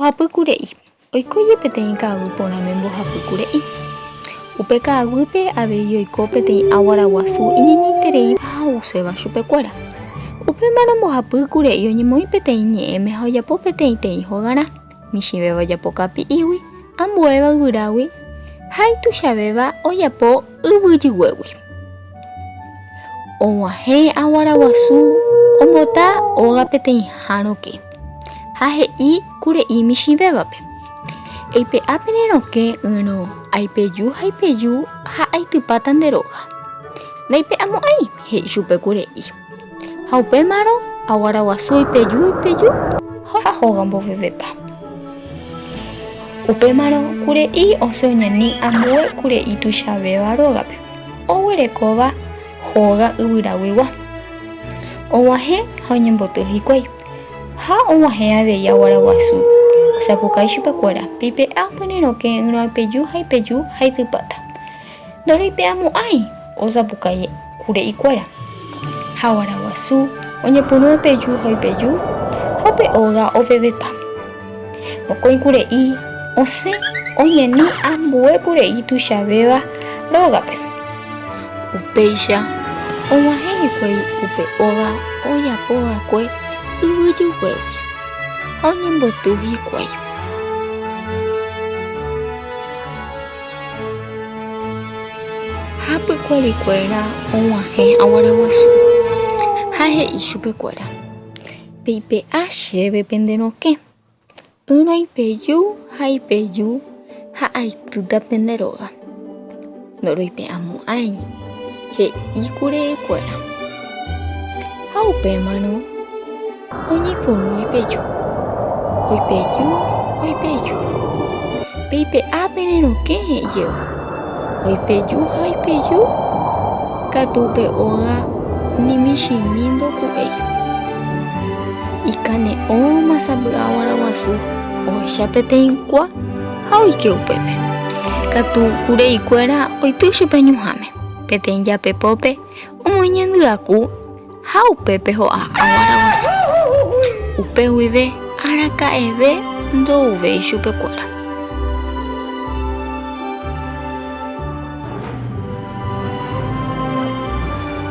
mbohapykure'i. Oiko peteĩ ka'aguy porãme mbohapykure'i. Upe ka'aguýpe avei oiko peteĩ aguaraguasu iñeñaitereíva ha oúseva chupekuéra. Upémarõ mbohapykure'i oñemoĩ peteĩ ñe'ẽme ha ojapo peteĩ teĩ hógara. Michĩvéva ojapo kapi'ígui, ambuéva yvyrágui ha ituichavéva ojapo yvyjyguégui. Og̃uahẽ aguaraguasu ombota óga peteĩ hãrokẽ ha he'i kure'i michĩvévape. Eipe'ápe rokẽ yrõ aipeju ha ipeju ha aitypáta nde róga. Ndaipe'amo'ãi he'i chupe kure'i. Ha upémarõ aguaraguasu oipeju ha hóga mbovevépa. Upémarõ kure'i osẽ oñani ambue kure'i tuichavéva rógape. Oguerekóva hóga yvyráguigua. Og̃uahẽ ha oñemboty hikuái. Ha og̃uahẽ avei aguaraguasu osapukái chupekuéra. Pipe'ápe rokẽ yrõ aipeju ha ipeju ha itypáta. Ndoreipe'amo'ãi osapukái kure'ikuéra. Ha aguaraguasu oñepyrũ epeju ha ipeju ha upe óga ovevépa. Mokõi kure'i osẽ oñani ambue kure'i tuichavéva rógape. Upéicha og̃uahẽ hikuái upe óga ojapova'ekue yvyjyguégui ha oñemboty hikuái. Ha pykuarikuéra og̃uahẽ aguaraguasu ha he'i chupekuéra. Peipe'a chéve pende rokẽ yrõ ipeju ha ipeju ha aitýta pende róga. Ndoroipe'amo'ãi he'i kure'ẽkuéra. Ha upémarõ oñepyrũ ipeju, oipeju. Peipe'ápe rokẽ he'ijey oipeju ha ipeju katu upe óga ni michĩmi ndoku'éi. Ikane'õ masapy'a aguaraguasu ohecha peteĩ kua ha oike upépe. Katu kure'ikuéra oity chupe ñuhãme. Peteĩ japepópe omoñandyaku ha upépe ho'a aguaraguasu. Upe guive araka'eve ndouvéi chupekuéra.